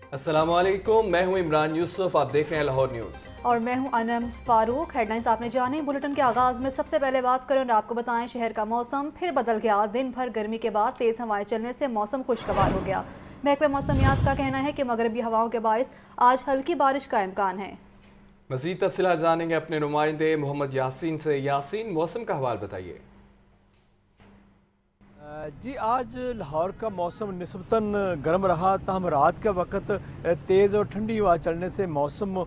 अस्सलाम वालेकुम, मैं हूं इमरान यूसुफ। आप देख रहे हैं लाहौर न्यूज़ और मैं हूं अनम फारूक। हेडलाइंस आपने जानी। बुलेटिन के आगाज में सबसे पहले बात करें और आपको बताएं शहर का मौसम फिर बदल गया। दिन भर गर्मी के बाद तेज हवाएं चलने से मौसम खुशगवार हो गया। महकमे मौसमियात का कहना है कि मगरबी हवाओं के बायस आज हल्की बारिश का इम्कान है। मज़ीद तफसीलात जानेंगे अपने नुमाइंदे मोहम्मद यासीन से। यासीन, मौसम का हवाल बताइए। जी, आज लाहौर का मौसम निस्बतन गर्म रहा, ताहम रात के वक्त तेज़ और ठंडी हवा चलने से मौसम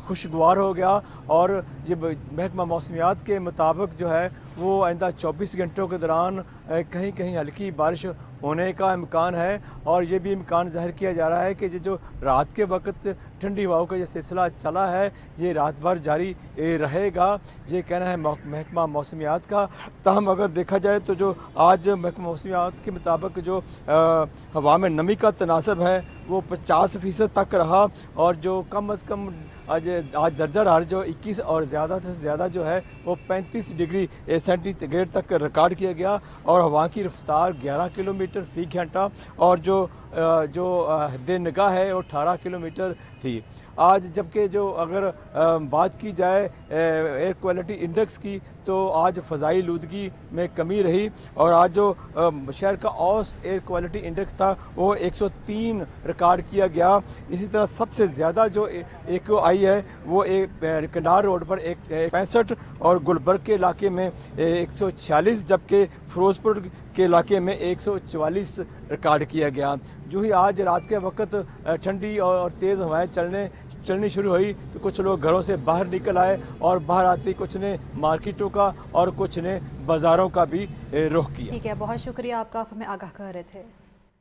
खुशगवार हो गया। और ये महकमा मौसमियात के मुताबिक जो है वो आइंदा 24 घंटों के दौरान कहीं कहीं हल्की बारिश होने का इम्कान है। और ये भी इम्कान ज़ाहिर किया जा रहा है कि जो रात के वक्त ठंडी हवाओं का ये सिलसिला चला है ये रात भर जारी रहेगा, ये कहना है महकमा मौसमियात का। ताहम अगर देखा जाए तो जो आज महकमा मौसमियात के मुताबिक जो हवा में नमी का तनासब है वो 50% तक रहा। और जो कम अज़ कम आज दर्जा हरारत जो 21 और ज़्यादा से ज़्यादा जो है वो 35 डिग्री सेंटीग्रेड तक रिकॉर्ड किया गया। और हवा की रफ्तार 11 किलोमीटर फ़ी घंटा और जो हद्द निगाह है वो 18 किलोमीटर थी आज। जबकि जो अगर बात की जाए एयर क्वालिटी इंडेक्स की तो आज फ़ज़ाई आलूदगी में कमी रही। और आज जो शहर का औस एयर क्वालिटी इंडेक्स था वो 103 रिकॉर्ड किया गया। इसी तरह सबसे ज़्यादा जो AQI है वो कनार रोड पर 65 और गुलबर्ग के इलाके में 146 जबकि फ़िरोज़पुर के इलाके में 144 रिकॉर्ड किया गया। जो ही आज रात के वक्त ठंडी और तेज़ हवाएं चलनी शुरू हुई तो कुछ लोग घरों से बाहर निकल आए और बाहर आते ही कुछ ने मार्केटों का और कुछ ने बाज़ारों का भी रुख किया। ठीक है, बहुत शुक्रिया आपका, हमें आगाह कर रहे थे।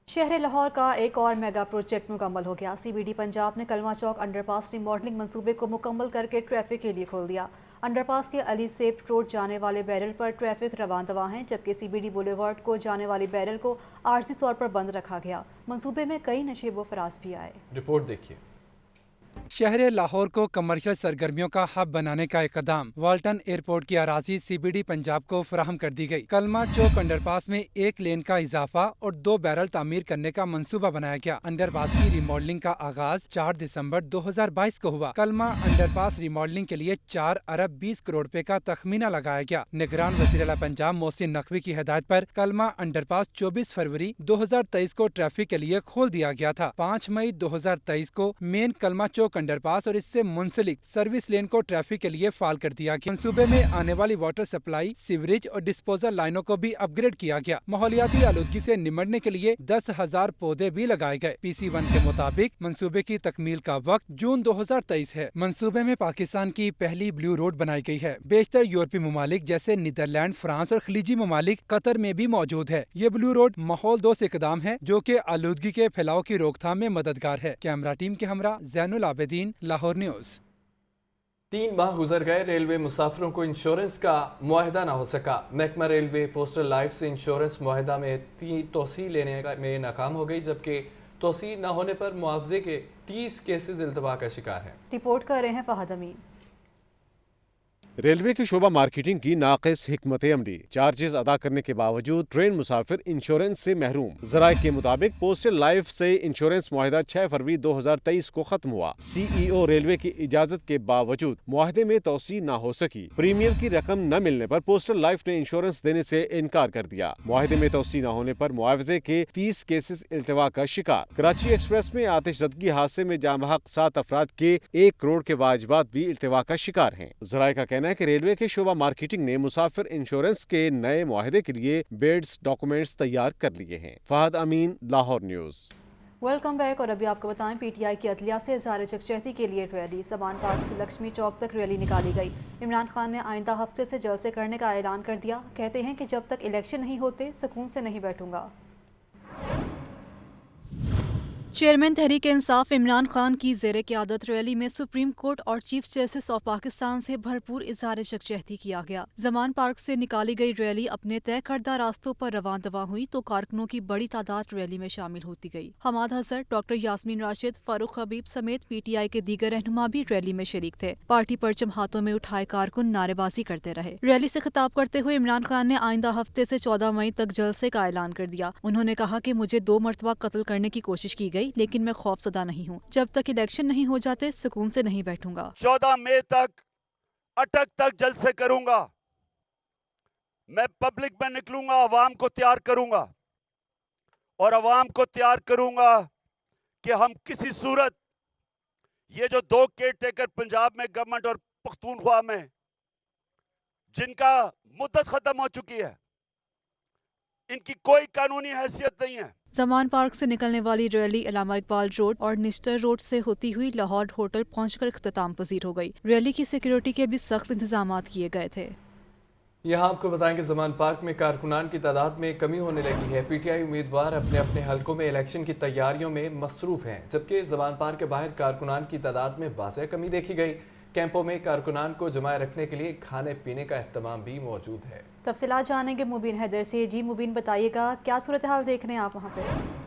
शहर लाहौर का एक और मेगा प्रोजेक्ट मुकम्मल हो गया। CBD पंजाब ने कलमा चौक अंडरपास रिमॉडलिंग मंसूबे को मुकम्मल करके ट्रैफिक के लिए खोल दिया। अंडरपास के अली सेब रोड जाने वाले बैरल पर ट्रैफिक रवान दवा है, जबकि CBD बुलेवार्ड को जाने वाली बैरल को आर्जी तौर पर बंद रखा गया। मंसूबे में कई नशेबो फराज भी आए। रिपोर्ट देखिए। शहर लाहौर को कमर्शियल सरगर्मियों का हब बनाने का इकदाम वाल्टन एयरपोर्ट की अराजी CBD पंजाब को फराहम कर दी गई। कलमा चौक अंडरपास में 1 लेन का इजाफा और 2 बैरल तामीर करने का मंसूबा बनाया गया। अंडरपास की रिमॉडलिंग का आगाज 4 दिसंबर 2022 को हुआ। कलमा अंडरपास रिमॉडलिंग के लिए 4 अरब 20 करोड़ रुपए का तखमीना लगाया गया। निगरान वज़ीर आला पंजाब मोहसिन नकवी की हिदायत पर कलमा अंडरपास 24 फरवरी 2023 को ट्रैफिक के लिए खोल दिया गया था। 5 मई 2023 को मेन कलमा चौक अंडरपास और इससे मुंसलिक सर्विस लेन को ट्रैफिक के लिए फाल कर दिया गया। मंसूबे में आने वाली वाटर सप्लाई, सीवरेज और डिस्पोजल लाइनों को भी अपग्रेड किया गया। माहौलियाती आलूदगी से निमटने के लिए 10,000 पौधे भी लगाए गए। PC1 के मुताबिक मंसूबे की तकमील का वक्त जून 2023 है। मंसूबे में पाकिस्तान की पहली ब्लू रोड बनाई गई है। बेशतर यूरोपीय ममालिक जैसे नीदरलैंड, फ्रांस और खलीजी ममालिक कतर में भी मौजूद है। ये ब्लू रोड माहौल दोस्त इकदाम है जो कि आलूदगी के फैलाव की रोकथाम में मददगार है। कैमरा टीम के हमरा जैनुल आबिदीन, लाहौर न्यूज़। 3 माह गुजर गए, रेलवे मुसाफिरों को इंश्योरेंस का मुआहदा ना हो सका। महकमा रेलवे पोस्टल लाइफ से इंश्योरेंस मुआहदा में तोसी लेने में नाकाम हो गई, जबकि तोसी न होने पर मुआवजे के 30 केसेस इल्तवा का शिकार हैं। रिपोर्ट कर रहे हैं फहद अमीन। रेलवे की शोबा मार्केटिंग की नाक़िस हिकमत अमली, चार्जेस अदा करने के बावजूद ट्रेन मुसाफिर इंश्योरेंस से महरूम। जराये के मुताबिक पोस्टल लाइफ से इंश्योरेंस मुआहदा 6 फरवरी 2023 को खत्म हुआ। CEO रेलवे की इजाजत के बावजूद मुआहदे में तोसी न हो सकी। प्रीमियम की रकम न मिलने पर पोस्टल लाइफ ने इंश्योरेंस देने से इनकार कर दिया। मुआहदे में तोसी न होने पर मुआवजे के 30 केसेस इल्तवा का शिकार। कराची एक्सप्रेस में आतिशज़दगी हादसे में जामहक 7 अफराद के 1 करोड़ के वाजिबात भी इल्तवा का शिकार हैं। जराये का कहना है कि रेलवे के शोबा मार्केटिंग ने मुसाफिर इंश्योरेंस के नए मुआहदे के लिए बेड्स डॉक्यूमेंट्स तैयार कर लिए हैं। फहद अमीन, लाहौर न्यूज़। Welcome back. और अभी आपको बताएं PTI की अदलिया से इज़हार यकजहती के लिए रैली समान पार्क से लक्ष्मी चौक तक रैली निकाली गई। इमरान खान ने आइंदा हफ्ते से जलसे करने का ऐलान कर दिया। कहते हैं कि जब तक इलेक्शन नहीं होते सुकून से नहीं बैठूंगा। चेयरमैन तहरीक इंसाफ इमरान खान की ज़ेर क़यादत रैली में सुप्रीम कोर्ट और चीफ जस्टिस ऑफ पाकिस्तान से भरपूर इज़हार यकजहती किया गया। जमान पार्क से निकाली गई रैली अपने तय करदा रास्तों पर रवान दवा हुई तो कारकुनों की बड़ी तादाद रैली में शामिल होती गई। हमाद हज़र, डॉक्टर यास्मीन राशिद, फारूक हबीब समेत PTI के दीगर रहनुमा भी रैली में शरीक थे। पार्टी परचम हाथों में उठाए कारकुन नारेबाजी करते रहे। रैली से खिताब करते हुए इमरान खान ने आइंदा हफ्ते से 14 मई तक जलसे का ऐलान कर दिया। उन्होंने कहा कि मुझे 2 मरतबा कत्ल करने की कोशिश की गई गई, लेकिन मैं खौफजदा नहीं हूँ। जब तक इलेक्शन नहीं हो जाते सुकून से नहीं बैठूंगा। 14 मई तक अटक तक जलसे करूंगा। मैं पब्लिक में निकलूंगा, आवाम को तैयार करूंगा और आवाम को तैयार करूंगा कि हम किसी सूरत ये जो 2 केयर टेकर पंजाब में गवर्नमेंट और पख्तूनख्वा में जिनका मुद्दत खत्म हो चुकी है, इनकी कोई कानूनी हैसियत नहीं है। जमान पार्क से निकलने वाली रैली इलामा इकबाल रोड और निश्तर रोड से होती हुई लाहौर होटल पहुंचकर इख्तिताम पजीर हो गई। रैली की सिक्योरिटी के भी सख्त इंतजाम किए गए थे। यहाँ आपको बताएं कि जमान पार्क में कारकुनान की तादाद में कमी होने लगी है। पीटीआई उम्मीदवार अपने अपने हलकों में इलेक्शन की तैयारियों में मसरूफ हैं, जबकि जमान पार्क के बाहर कारकुनान की तादाद में वाज़ेह कमी देखी गई। कैंपों में कारकुनान को जमाए रखने के लिए खाने पीने का अहतमाम भी मौजूद है। तफसीलात जानेंगे मुबीन हैदर से। जी मुबीन, बताइएगा क्या सूरत हाल देख रहे हैं आप वहाँ पे?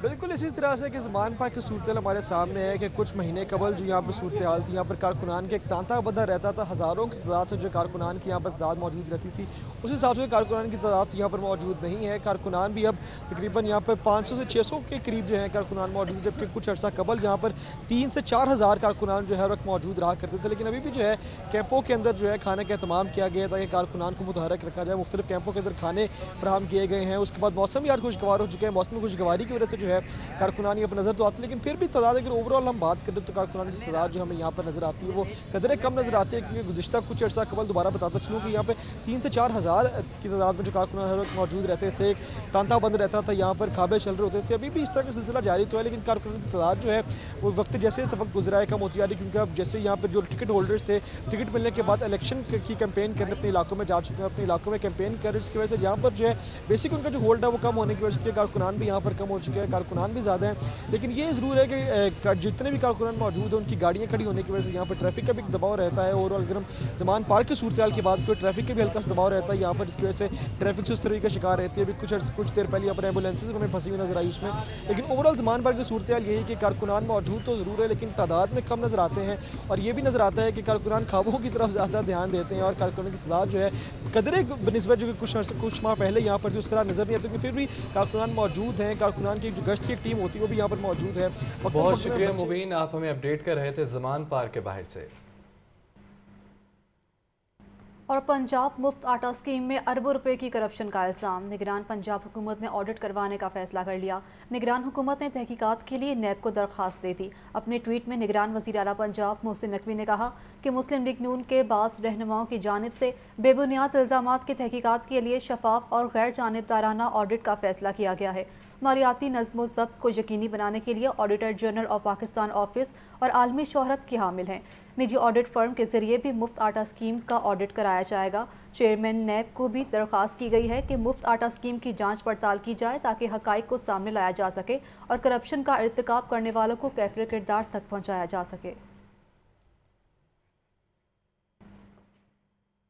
बिल्कुल इसी तरह से कि ज़मान पार्क की सूरत हमारे सामने है कि कुछ महीने कबल जो यहाँ पर सूरत हाल थी, यहाँ पर कारकुनान के एक तांता बंधा रहता था। हज़ारों की तादाद से जो कारकुनान की यहाँ पर तादाद मौजूद रहती थी, उस हिसाब से कारकुनान की तादाद तो यहाँ पर मौजूद नहीं है। कारकुनान भी अब तकरीबन यहाँ पर 500 से 600 के करीब जो है कारकुनान मौजूद, जबकि कुछ अर्सा कबल यहाँ पर 3 से 4 हज़ार कारकुनान जो है वक्त मौजूद रहा करते थे। लेकिन अभी भी जो है कैंपों के अंदर जो है खाने का अहतमाम किया गया ताकि कारकुनान को मुतहरक रखा जाए। मुख्तलिफ कैंपों के अंदर खाने फराहम किए गए हैं। उसके बाद मौसम भी आज खुशगवार हो चुके हैं। मौसम खुशगवारी की वजह से जो है कारकुनान यहाँ पर नज़र तो आती है, लेकिन फिर भी तादाद अगर ओवरऑल हम बात करें तो कारकुनान की तादाद जो हमें यहाँ पर नज़र आती है वो कदरे कम नज़र आती है, क्योंकि गुज़िश्ता कुछ अर्सा कबल दोबारा बताता चलूँ कि यहाँ पे 3 से 4 हज़ार की तादाद में जो कारकुनान हर वक्त मौजूद रहते थे। तांता बंद रहता था, यहाँ पर खाबे चल रहे होते थे। अभी भी इस तरह का सिलसिला जारी तो है, लेकिन कारकुनान की तादाद जो है वो वक्त जैसे सबक गुजरा है कम होती जा रही, क्योंकि अब जैसे यहाँ पर जो टिकट होल्डर्स थे, टिकट मिलने के बाद इलेक्शन की कैंपेन करने अपने इलाकों में जा चुके हैं, अपने इलाकों में कैंपेन कर रहे हैं। इसकी वजह से यहाँ पर जो है बेसिक उनका जो होल्ड है वो कम होने की वजह से कारकुनान भी यहाँ पर कम हो चुके हैं, कारकुनान भी ज़्यादा हैं। लेकिन ये ज़रूर है कि जितने भी कारकुनान मौजूद हैं उनकी गाड़ियाँ खड़ी होने की वजह से यहाँ पर ट्रैफिक का भी दबाव रहता है। और अगर हम ज़मान पार्क की सूरत हाल की बात करें, ट्रैफिक का भी हल्का सा दबाव रहता है यहाँ पर, जिसकी वजह से ट्रैफिक से उस तरह का शिकार रहती है। अभी कुछ देर पहले यहाँ पर एम्बुलेंसेज हमें फंसी हुई नजर आई उसमें। लेकिन ओवरऑल ज़मान पार्क की सूरत हाल यही है कि कारकुनान मौजूद तो ज़रूर है, लेकिन तादाद में कम नज़र आते हैं। और ये भी नज़र आता है कि कारकुनान ख्वाबों की तरफ ज़्यादा ध्यान देते हैं और कारकुनान की तादाद जो है कदरे बनिस्बत जो कि कुछ माह पहले यहाँ पर जो उस तरह नज़र नहीं आती, लेकिन फिर भी कारकुनान मौजूद हैं। कारकुनान की जो गश्त की एक टीम होती है वो भी यहाँ पर मौजूद है। बहुत शुक्रिया मुबीन, आप हमें अपडेट कर रहे थे ज़मान पार्क के बाहर से। और पंजाब मुफ्त आटा स्कीम में अरबों रुपए की करप्शन का इल्ज़ाम। निगरान पंजाब हुकूमत ने ऑडिट करवाने का फैसला कर लिया। निगरान हुकूमत ने तहकीकात के लिए नैब को दरख्वास्त दे दी। अपने ट्वीट में निगरान वज़ीर आला पंजाब मोहसिन नकवी ने कहा कि मुस्लिम लीग नून के बास रहनुमाओं की जानिब से बेबुनियाद इल्ज़ामात की तहकीकात के लिए शफाफ और गैर जानिबदाराना ऑडिट का फैसला किया गया है। मालियाती नज़्म ज़ब्त को यकीनी बनाने के लिए auditor general of Pakistan office और आलमी शोहरत के हामिल हैं। निजी ऑडिट फर्म के जरिए भी मुफ्त आटा स्कीम का ऑडिट कराया जाएगा। चेयरमैन नैब को भी दरख्वास्त की गई है कि मुफ्त आटा स्कीम की जांच पड़ताल की जाए ताकि हक़ाइक़ को सामने लाया जा सके और करप्शन का इर्तिकाब करने वालों को कैफिर किरदार तक पहुँचाया जा सके।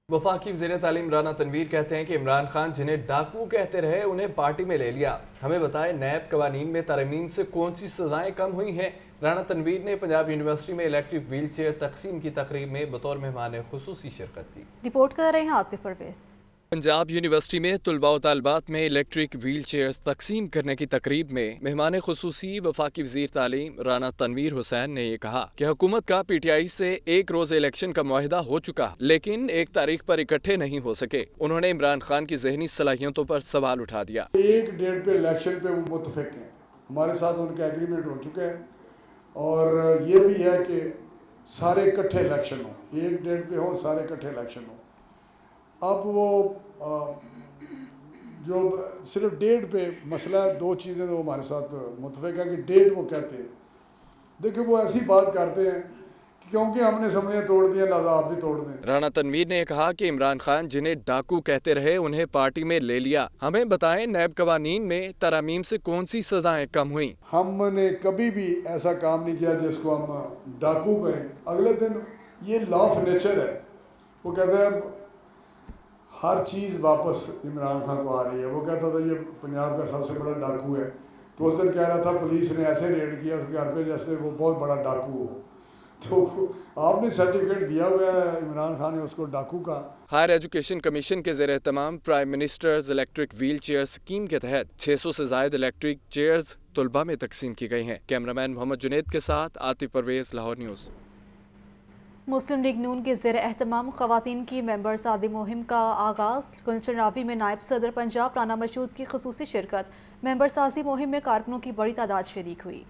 वफाकी वज़ीर तालीम राना तनवीर कहते हैं कि इमरान खान जिन्हें डाकू कहते रहे उन्हें पार्टी में ले लिया। हमें बताएं नैब कवानीन में तरमीम से कौन सी सज़ाएं कम हुई हैं। राना तनवीर ने पंजाब यूनिवर्सिटी में इलेक्ट्रिक व्हील चेयर तकसीम की तकरीब में बतौर मेहमान खुसूसी शिरकत की। रिपोर्ट कर रहे हैं आतिफ परवेज़। पंजाब यूनिवर्सिटी में तुलबा व तालबात में इलेक्ट्रिक व्हील चेयर्स तकसीम करने की तकरीब में मेहमान खुसूसी वफाकी वज़ीर तालीम राना तनवीर हुसैन ने यह कहा कि हुकूमत का पीटीआई से एक रोज इलेक्शन का मुआहदा हो चुका, लेकिन एक तारीख पर इकट्ठे नहीं हो सके। उन्होंने इमरान खान की जहनी सलाहियतों पर सवाल उठा दिया। एक डेट पे इलेक्शन पे वो मुतफिक हैं, हमारे साथ उनका एग्रीमेंट हो चुका है और ये भी है कि सारे इकट्ठे इलेक्शन हो, एक डेट पे हो, सारे इकट्ठे इलेक्शन हो। अब वो जो सिर्फ डेट पे मसला, दो चीज़ें तो हमारे साथ मुतफिक है कि डेट वो कहते हैं, देखिए वो ऐसी बात करते हैं कि क्योंकि हमने समझे तोड़ दिया लिहाजा आप भी तोड़ दें। राना तनवीर ने कहा कि इमरान खान जिन्हें डाकू कहते रहे उन्हें पार्टी में ले लिया। हमें बताएं नैब कवानीन में तरामीम से कौन सी सजाएं कम हुई। हमने कभी भी ऐसा काम नहीं किया जिसको हम डाकू कहें। अगले दिन ये लॉ ऑफ नेचर है, वो कहते हैं हर चीज़ वापस इमरान खान को आ रही है। वो कहता था ये पंजाब का सबसे बड़ा डाकू है, तो उस दिन कह रहा था पुलिस ने ऐसे रेड किया उसके घर पे जैसे वो बहुत बड़ा डाकू हो। تو آپ نے سرٹیفکیٹ دیا ہوا ہے عمران خان نے اس کو ڈاکو کا. ہائر ایجوکیشن کمیشن کے زیر اہتمام prime ministers electric wheel chair scheme کے تحت 600 سے زائد الیکٹرک چیئرز طلباء میں تقسیم کی گئی ہیں. کیمرامین محمد جنید کے ساتھ عاطف پرویز، لاہور نیوز. مسلم لیگ نون کے زیر اہتمام خواتین کی ممبر سازی مہم کا آغاز. گلشن راوی میں نائب صدر پنجاب رانا مشہود کی خصوصی شرکت. ممبر سازی مہم میں کارکنوں کی بڑی تعداد شریک ہوئی.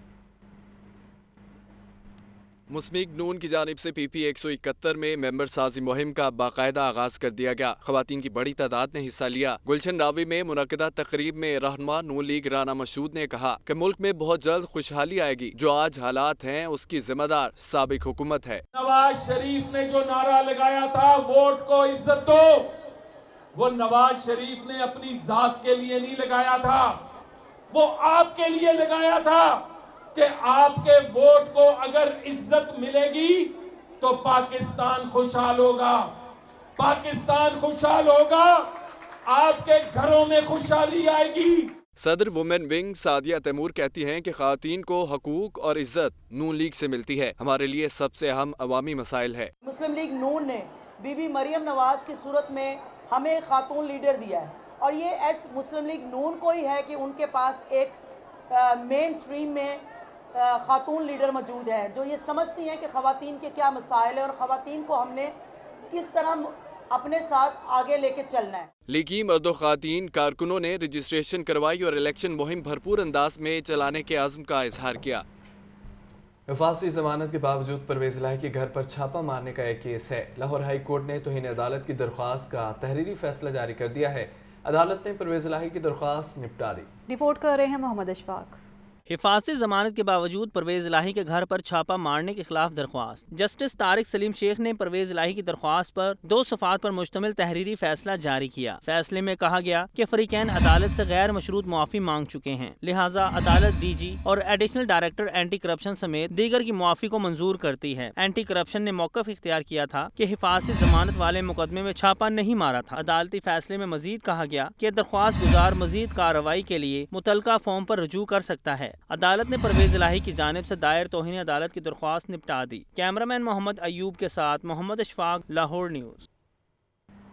مسلم لیگ نون کی جانب سے پی پی 171 میں ممبر سازی مہم کا باقاعدہ آغاز کر دیا گیا. خواتین کی بڑی تعداد نے حصہ لیا. گلشن راوی میں منعقدہ تقریب میں رہنما نون لیگ رانا مشہود نے کہا کہ ملک میں بہت جلد خوشحالی آئے گی. جو آج حالات ہیں اس کی ذمہ دار سابق حکومت ہے. نواز شریف نے جو نعرہ لگایا تھا ووٹ کو عزت دو، وہ نواز شریف نے اپنی ذات کے لیے نہیں لگایا تھا، وہ آپ کے لیے لگایا تھا کہ آپ کے ووٹ کو اگر عزت ملے گی تو پاکستان خوشحال ہوگا، پاکستان خوشحال ہوگا، آپ کے گھروں میں خوشحالی آئے گی. صدر وومن ونگ سعدیہ تیمور کہتی ہیں کہ خواتین کو حقوق اور عزت نون لیگ سے ملتی ہے. ہمارے لیے سب سے اہم عوامی مسائل ہے. مسلم لیگ نون نے بی بی مریم نواز کی صورت میں ہمیں خاتون لیڈر دیا ہے، اور یہ مسلم لیگ نون کو ہی ہے کہ ان کے پاس ایک مین سٹریم میں خاتون لیڈر موجود ہیں جو یہ سمجھتی ہیں کہ خواتین کے کیا مسائل ہیں اور خواتین کو ہم نے کس طرح اپنے ساتھ آگے لے کے چلنا ہے. لیگی مرد و خواتین کارکنوں نے رجسٹریشن کروائی اور الیکشن مہم بھرپور انداز میں چلانے کے عزم کا اظہار کیا. حفاظتی ضمانت کے باوجود پرویز الہی کے گھر پر چھاپہ مارنے کا ایک کیس ہے. لاہور ہائی کورٹ نے توہین عدالت کی درخواست کا تحریری فیصلہ جاری کر دیا ہے. عدالت نے پرویز الہی کی درخواست نپٹا دی. رپورٹ کر رہے ہیں محمد اشفاق. حفاظتی ضمانت کے باوجود پرویز الہی کے گھر پر چھاپہ مارنے کے خلاف درخواست. جسٹس طارق سلیم شیخ نے پرویز الہی کی درخواست پر 2 صفحات پر مشتمل تحریری فیصلہ جاری کیا. فیصلے میں کہا گیا کہ فریقین عدالت سے غیر مشروط معافی مانگ چکے ہیں، لہٰذا عدالت ڈی جی اور ایڈیشنل ڈائریکٹر اینٹی کرپشن سمیت دیگر کی معافی کو منظور کرتی ہے. اینٹی کرپشن نے موقف اختیار کیا تھا کہ حفاظتی ضمانت والے مقدمے میں چھاپہ نہیں مارا تھا. عدالتی فیصلے میں مزید کہا گیا کہ درخواست گزار مزید کارروائی کے لیے متعلقہ فارم پر رجوع کر سکتا ہے. عدالت نے پرویز الہی کی جانب سے دائر توہین عدالت کی درخواست نپٹا دی. کیمرامین محمد ایوب کے ساتھ محمد اشفاق، لاہور نیوز.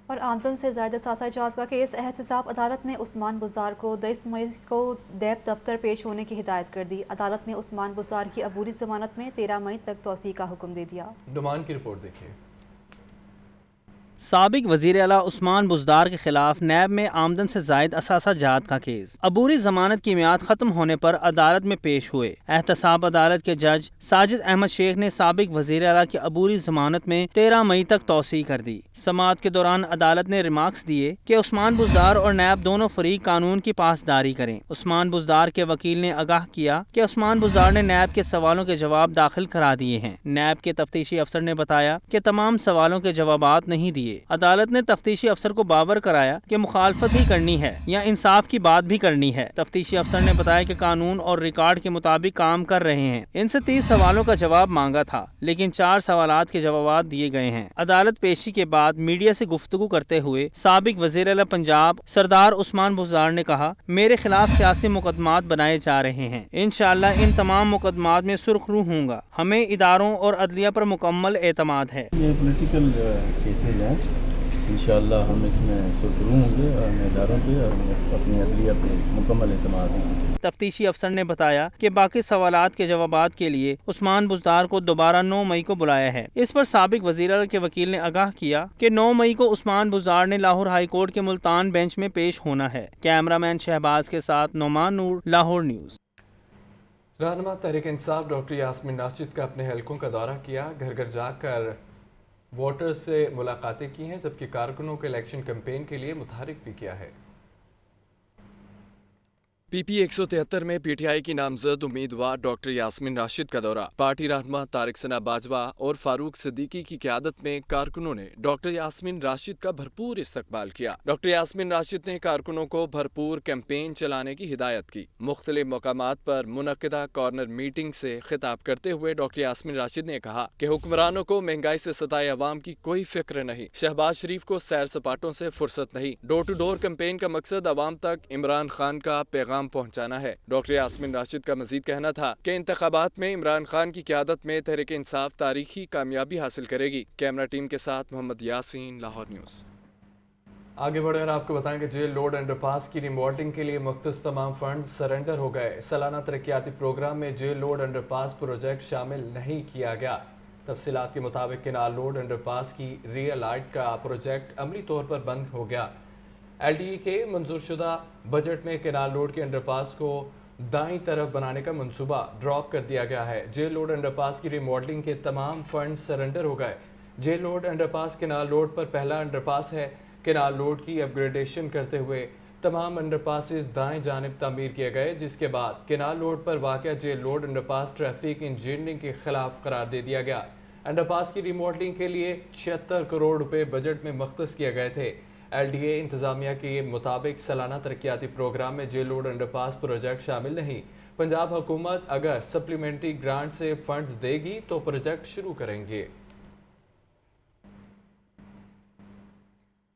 اور آمدن سے زائد اثاثہ جات کا کیس احتساب. عدالت نے عثمان بزدار کو 23 مئی کو نیب دفتر پیش ہونے کی ہدایت کر دی. عدالت نے عثمان بزدار کی عبوری ضمانت میں 13 مئی تک توسیع کا حکم دے دیا. ڈومان کی رپورٹ دیکھیے. سابق وزیر اعلیٰ عثمان بزدار کے خلاف نیب میں آمدن سے زائد اثاثہ جات کا کیس. عبوری ضمانت کی میعاد ختم ہونے پر عدالت میں پیش ہوئے. احتساب عدالت کے جج ساجد احمد شیخ نے سابق وزیر اعلیٰ کی عبوری ضمانت میں 13 مئی تک توسیع کر دی. سماعت کے دوران عدالت نے ریمارکس دیے کہ عثمان بزدار اور نیب دونوں فریق قانون کی پاسداری کریں. عثمان بزدار کے وکیل نے آگاہ کیا کہ عثمان بزدار نے نیب کے سوالوں کے جواب داخل کرا دیے ہیں. نیب کے تفتیشی افسر نے بتایا کہ تمام سوالوں کے جوابات نہیں دیے. عدالت نے تفتیشی افسر کو باور کرایا کہ مخالفت ہی کرنی ہے یا انصاف کی بات بھی کرنی ہے. تفتیشی افسر نے بتایا کہ قانون اور ریکارڈ کے مطابق کام کر رہے ہیں. ان سے 30 سوالوں کا جواب مانگا تھا لیکن 4 سوالات کے جوابات دیے گئے ہیں. عدالت پیشی کے بعد میڈیا سے گفتگو کرتے ہوئے سابق وزیر اعلیٰ پنجاب سردار عثمان بزدار نے کہا، میرے خلاف سیاسی مقدمات بنائے جا رہے ہیں. انشاءاللہ ان تمام مقدمات میں سرخ رو ہوں گا. ہمیں اداروں اور عدلیہ پر مکمل اعتماد ہے. یہ پولیٹیکل کیسز ہیں، انشاءاللہ ہم اس میں سرخرو ہوں گے اور اداروں پہ اور اپنی عدلیہ پہ مکمل اعتماد ہوں گے. تفتیشی افسر نے بتایا کہ باقی سوالات کے جوابات کے لیے عثمان بزدار کو دوبارہ 9 مئی کو بلایا ہے. اس پر سابق وزیر اعلیٰ کے وکیل نے آگاہ کیا کہ 9 مئی کو عثمان بزدار نے لاہور ہائی کورٹ کے ملتان بینچ میں پیش ہونا ہے. کیمرامین شہباز کے ساتھ نعمان نور، لاہور نیوز. رہنما تحریک انصاف ڈاکٹر یاسمین راشد کا اپنے حلقوں کا دورہ کیا. گھر گھر جا کر ووٹرز سے ملاقاتیں کی ہیں جبکہ کارکنوں کے الیکشن کیمپین کے لیے متحرک بھی کیا ہے. پی پی 173 میں پی ٹی آئی کی نامزد امیدوار ڈاکٹر یاسمین راشد کا دورہ. پارٹی رہنما طارق ثنا باجوہ اور فاروق صدیقی کی قیادت میں کارکنوں نے ڈاکٹر یاسمین راشد کا بھرپور استقبال کیا. ڈاکٹر یاسمین راشد نے کارکنوں کو بھرپور کیمپین چلانے کی ہدایت کی. مختلف مقامات پر منعقدہ کارنر میٹنگ سے خطاب کرتے ہوئے ڈاکٹر یاسمین راشد نے کہا کہ حکمرانوں کو مہنگائی سے ستائے عوام کی کوئی فکر نہیں. شہباز شریف کو سیر سپاٹوں سے فرصت نہیں. ڈور ٹو ڈور کیمپین کا مقصد عوام تک عمران خان کا پیغام पैगाम पहुंचाना है। डॉक्टर यास्मीन राशिद का मजीद कहना था कि इंतखाबात में इमरान खान की क़यादत में तहरीक इंसाफ तारीखी कामयाबी हासिल करेगी। कैमरा टीम के साथ मोहम्मद यासीन, लाहौर न्यूज़। आगे बढ़कर आपको बताएं कि जेल रोड अंडरपास की रिमॉडलिंग के लिए मुख्तस तमाम फंड सरेंडर हो गए। सालाना तरक्याती प्रोग्राम में जेल रोड अंडरपास प्रोजेक्ट शामिल नहीं किया गया। तफसीलात के मुताबिक केनाल रोड अंडरपास की रियल लाइट का प्रोजेक्ट अमली तौर पर बंद हो गया। LDE के मंजूर शुदा बजट में केनाल रोड के अंडरपास को दाईं तरफ बनाने का मंसूबा ड्रॉप कर दिया गया है। जेल रोड अंडरपास की रिमॉडलिंग के तमाम फंड सरेंडर हो गए। Jail road underpass canal road पर पहला अंडरपास है। केनाल रोड की अपग्रेडेशन करते हुए तमाम अंडरपासेस दाएं जानिब तामीर किए गए, जिसके बाद केनाल रोड पर वाक़या jail road underpass traffic engineering के खिलाफ करार दे दिया गया। अंडरपास की रिमॉडलिंग के लिए 76 करोड़ रुपए बजट में मख्तस किए गए थे। LDA इंतज़ामिया के मुताबिक सालाना तरक्याती प्रोग्राम में जेल रोड अंडरपास प्रोजेक्ट शामिल नहीं। पंजाब हुकूमत अगर सप्लीमेंट्री ग्रांट से फंड्स देगी तो प्रोजेक्ट शुरू करेंगे।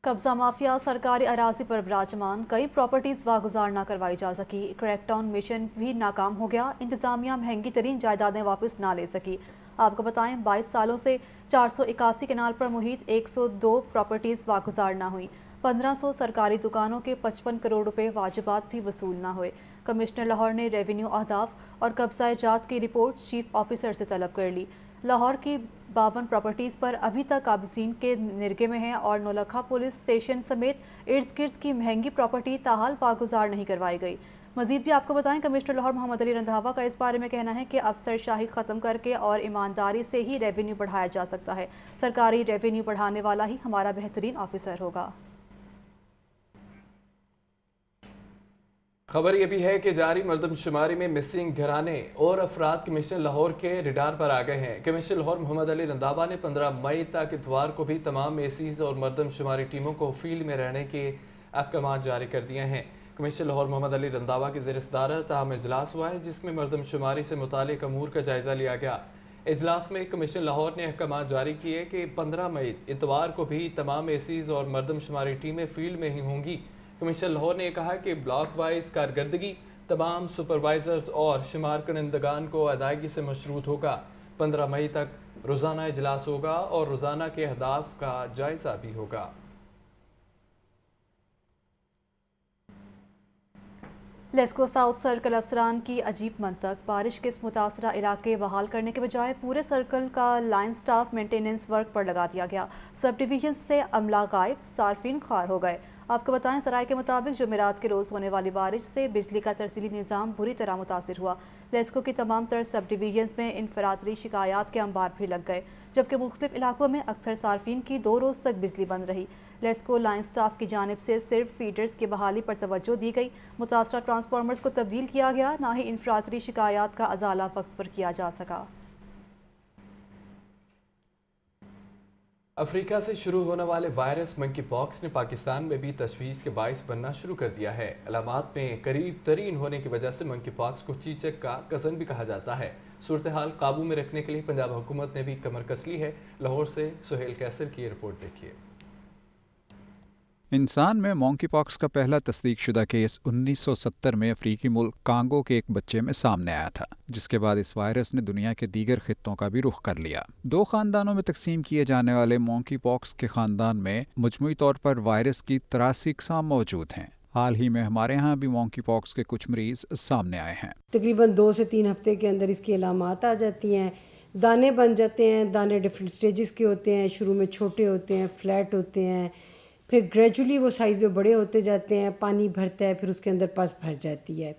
कब्जा माफिया सरकारी अराजी पर विराजमान, कई प्रॉपर्टीज वागुजार ना करवाई जा सकी। क्रैकडाउन मिशन भी नाकाम हो गया। इंतजामिया महंगी तरीन जायदादें वापस ना ले सकी। आपको बताएं 22 सालों से 481 कनाल पर मुहित 102 प्रॉपर्टीज वागुजार ना हुई। 1500 सरकारी दुकानों के 55 करोड़ रुपए वाजिबात भी वसूल ना हुए। कमिश्नर लाहौर ने रेवेन्यू अहदाफ और कब्जा जात की रिपोर्ट चीफ ऑफिसर से तलब कर ली। लाहौर की 52 प्रॉपर्टीज़ पर अभी तक काबिज़ीन के निरगे में हैं और नौलखा पुलिस स्टेशन समेत इर्द गिर्द की महंगी प्रॉपर्टी ताहाल वागुजार नहीं करवाई गई। मजीद भी आपको बताएं कमिश्नर लाहौर मोहम्मद अली रंधावा का इस बारे में कहना है कि अफसरशाही ख़त्म करके और ईमानदारी से ही रेवेन्यू बढ़ाया जा सकता है। सरकारी रेवेन्यू बढ़ाने वाला ही हमारा बेहतरीन ऑफिसर होगा। खबर यह भी है कि जारी मर्दमशुमारी में मिसिंग घराने और अफराद कमिश्नर लाहौर के रिडार पर आ गए हैं। कमिश्नर लाहौर मोहम्मद अली रंधावा ने 15 मई तक इतवार को भी तमाम एसीज और मर्दमशुमारी टीमों को फील्ड में रहने के अहकाम जारी कर दिए हैं। कमिश्नर लाहौर मोहम्मद अली रंधावा की ज़ेर सदारत अहम इजलास हुआ है, जिसमें मर्दमशुमारी से मुतालिक अमूर का जायज़ा लिया गया। इजलास में कमिश्नर लाहौर ने अहकाम जारी किए कि 15 मई इतवार को भी तमाम एसीज और मर्दमशुमारी टीमें फील्ड में ही होंगी। कमिश्नर लाहौर ने कहा कि ब्लॉक वाइज कारकर्दगी तमाम सुपरवाइजर्स और शुमार करंदगान को अदायगी से मशरूत होगा। 15 मई तक रोज़ाना इजलास होगा और रोज़ाना के अहदाफ का जायज़ा भी होगा। लेस्को साउथ सर्कल अफसरान की अजीब मंतक, बारिश के इस मुतासरा इलाके बहाल करने के बजाय पूरे सर्कल का लाइन स्टाफ मेंटेनेंस वर्क पर लगा दिया गया। सब डिवीजन से अमला गायब, सार्फिन खार हो गए। आपको बताएं सराय के मुताबिक जुमेरात के रोज़ होने वाली बारिश से बिजली का तरसीली निज़ाम बुरी तरह मुतासिर हुआ। लेस्को की तमाम तर सब डिवीजन्स में इनफरादी शिकायत के अंबार भी लग गए, जबकि मुख्तलिफ इलाकों में अक्सर सार्फिन की 2 रोज़ तक बिजली बंद रही। लेस्को लाइन स्टाफ की जानिब से सिर्फ फीडर्स की बहाली पर तवज्जो दी गई। मुतासरा ट्रांसफार्मर्स को तब्दील किया गया, ना ही इनफरादी शिकायत का अजाला वक्त पर किया जा सका। अफ्रीका से शुरू होने वाले वायरस मंकी पॉक्स ने पाकिस्तान में भी तशवीश के बाइस बनना शुरू कर दिया है। अलामात में करीब तरीन होने की वजह से मंकी पॉक्स को चीचक का कज़न भी कहा जाता है। सूरत हाल काबू में रखने के लिए पंजाब हुकूमत ने भी कमर कस ली है। लाहौर से सुहेल कैसर की रिपोर्ट देखिए। इंसान में मॉन्की पॉक्स का पहला तस्दीक शुदा केस 1970 में अफ्रीकी मुल्क कांगो के एक बच्चे में सामने आया था, जिसके बाद इस वायरस ने दुनिया के दीगर खित्तों का भी रुख कर लिया। 2 खानदानों में तकसीम किए जाने वाले मॉन्की पॉक्स के खानदान में मजमूई तौर पर वायरस की 83 अक़साम मौजूद हैं। हाल ही में हमारे यहाँ भी मॉन्की पॉक्स के कुछ मरीज सामने आए हैं। तकरीबन 2 से 3 हफ्ते के अंदर इसकी अलामात आ जाती हैं, दाने बन जाते हैं। दाने डिफरेंट स्टेजेस के होते हैं, शुरू में छोटे होते हैं, फ्लैट होते हैं, फिर ग्रेजुअली वो साइज़ में बड़े होते जाते हैं, पानी भरता है, फिर उसके अंदर पस भर जाती है।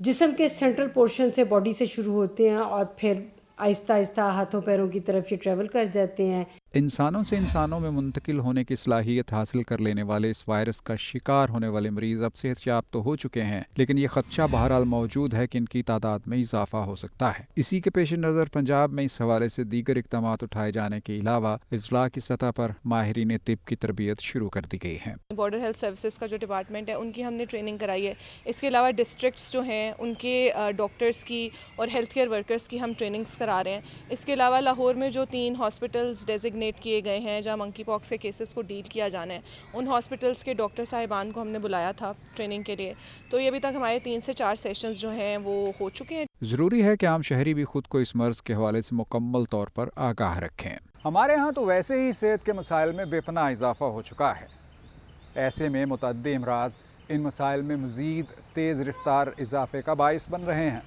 जिस्म के सेंट्रल पोर्शन से बॉडी से शुरू होते हैं और फिर आहिस्ता आहिस्ता हाथों पैरों की तरफ ये ट्रैवल कर जाते हैं। इंसानों से इंसानों में मुंतकिल होने की सलाहियत हासिल कर लेने वाले इस वायरस का शिकार होने वाले मरीज अब सेहतयाब तो हो चुके हैं, लेकिन ये खदशा बहरहाल मौजूद है कि इनकी तादाद में इजाफा हो सकता है। इसी के पेश नज़र पंजाब में इस हवाले से दीगर इक़दाम उठाए जाने के अलावा इजला की सतह पर माहिरीन तिब की तरबियत शुरू कर दी गई है। बॉर्डर हेल्थ सर्विसेज का जो डिपार्टमेंट है उनकी हमने ट्रेनिंग कराई है। इसके अलावा डिस्ट्रिक्ट्स जो हैं उनके डॉक्टर्स की और हेल्थ केयर वर्कर्स की हम ट्रेनिंग्स करा रहे हैं। इसके अलावा लाहौर में जो 3 हॉस्पिटल्स डेजिग्नेट ڈیزگنیٹ کیے گئے ہیں جہاں منکی پاکس کے کیسز کو ڈیل کیا جانا ہے، ان ہاسپٹلس کے ڈاکٹر صاحبان کو ہم نے بلایا تھا ٹریننگ کے لیے. تو یہ ابھی تک ہمارے 3 سے 4 سیشنز جو ہیں وہ ہو چکے ہیں. ضروری ہے کہ عام شہری بھی خود کو اس مرض کے حوالے سے مکمل طور پر آگاہ رکھیں. ہمارے ہاں تو ویسے ہی صحت کے مسائل میں بے پناہ اضافہ ہو چکا ہے. ایسے میں متعدی امراض ان مسائل میں مزید تیز رفتار اضافے کا باعث بن رہے ہیں.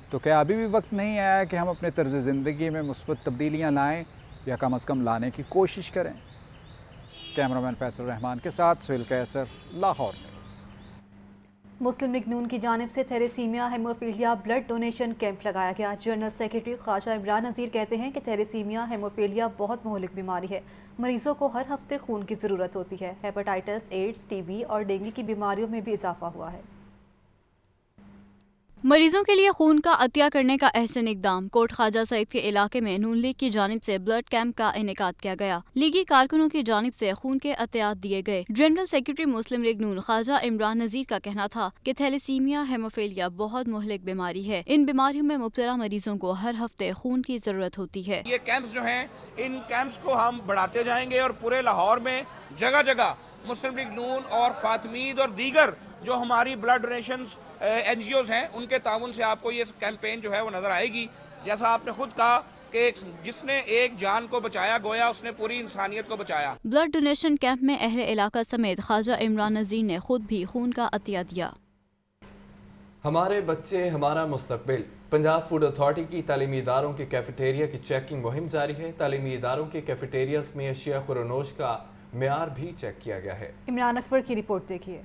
تو کیا ابھی بھی وقت نہیں آیا کہ ہم اپنے طرز زندگی میں مثبت تبدیلیاں لائیں یا کم از کم لانے کی کوشش کریں؟ کیمرامین فیصل رحمان کے ساتھ سہیل قیصر، لاہور نیوز. مسلم لیگ نون کی جانب سے thalassemia haemophilia blood donation camp لگایا گیا. جنرل سیکرٹری خواجہ عمران نذیر کہتے ہیں کہ تھیلیسیمیا ہیموفیلیا بہت مہلک بیماری ہے. مریضوں کو ہر ہفتے خون کی ضرورت ہوتی ہے. ہیپاٹائٹس، ایڈز، ٹی بی اور ڈینگی کی بیماریوں میں بھی اضافہ ہوا ہے. مریضوں کے لیے خون کا عطیہ کرنے کا احسن اقدام. کوٹ خواجہ سعید کے علاقے میں نون لیگ کی جانب سے بلڈ کیمپ کا انعقاد کیا گیا. لیگی کارکنوں کی جانب سے خون کے عطیات دیے گئے. جنرل سیکرٹری مسلم لیگ نون خواجہ عمران نذیر کا کہنا تھا کہ تھیلیسیمیا ہیموفیلیا بہت مہلک بیماری ہے. ان بیماریوں میں مبتلا مریضوں کو ہر ہفتے خون کی ضرورت ہوتی ہے. یہ کیمپس جو ہیں ان کیمپس کو ہم بڑھاتے جائیں گے اور پورے لاہور میں جگہ جگہ مسلم لیگ نون اور فاطمید اور دیگر جو ہماری blood donations NGOs ہیں ان کے تعاون سے آپ کو یہ کیمپین جو ہے وہ نظر آئے گی. جیسا آپ نے خود کہا کہ جس نے ایک جان کو بچایا گویا اس نے پوری انسانیت کو بچایا. بلڈ ڈونیشن کیمپ میں اہل علاقہ سمیت خواجہ عمران نذیر نے خود بھی خون کا عطیہ دیا. ہمارے بچے ہمارا مستقبل. پنجاب فوڈ اتھارٹی کی تعلیمی اداروں کے کیفیٹیریا کی چیکنگ مہم جاری ہے. تعلیمی اداروں کے کیفیٹیریاز میں اشیاء خورنوش کا معیار بھی چیک کیا گیا ہے. عمران اکبر کی رپورٹ دیکھیے.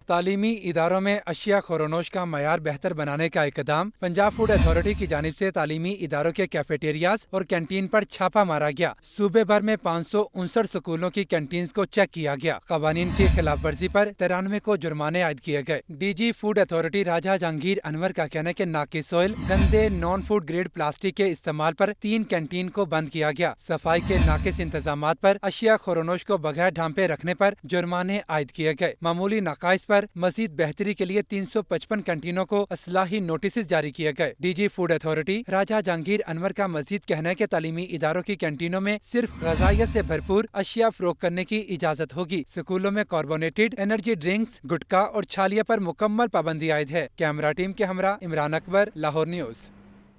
تعلیمی اداروں میں اشیاء خورنوش کا معیار بہتر بنانے کا اقدام. پنجاب فوڈ اتھارٹی کی جانب سے تعلیمی اداروں کے کیفیٹیریاز اور کینٹین پر چھاپہ مارا گیا. صوبے بھر میں 559 سکولوں کی کینٹینز کو چیک کیا گیا. قوانین کی خلاف ورزی پر 93 کو جرمانے عائد کیے گئے. ڈی جی فوڈ اتھارٹی راجہ جہانگیر انور کا کہنا ہے کہ ناقص آئل، گندے نان فوڈ گریڈ پلاسٹک کے استعمال پر 3 کینٹین کو بند کیا گیا. صفائی کے ناقص انتظامات پر اشیاء خورنوش کو بغیر ڈھانپے رکھنے پر جرمانے عائد کیے گئے. معمولی نقائص پر مزید بہتری کے لیے 355 کینٹینوں کو اصلاحی نوٹسز جاری کیے گئے. ڈی جی فوڈ اتھارٹی راجہ جہانگیر انور کا مزید کہنا ہے کہ تعلیمی اداروں کی کینٹینوں میں صرف غذائیت سے بھرپور اشیاء فروخت کرنے کی اجازت ہوگی. سکولوں میں کاربونیٹڈ انرجی ڈرنکس، گٹکا اور چھالیہ پر مکمل پابندی عائد ہے. کیمرہ ٹیم کے ہمراہ عمران اکبر، لاہور نیوز.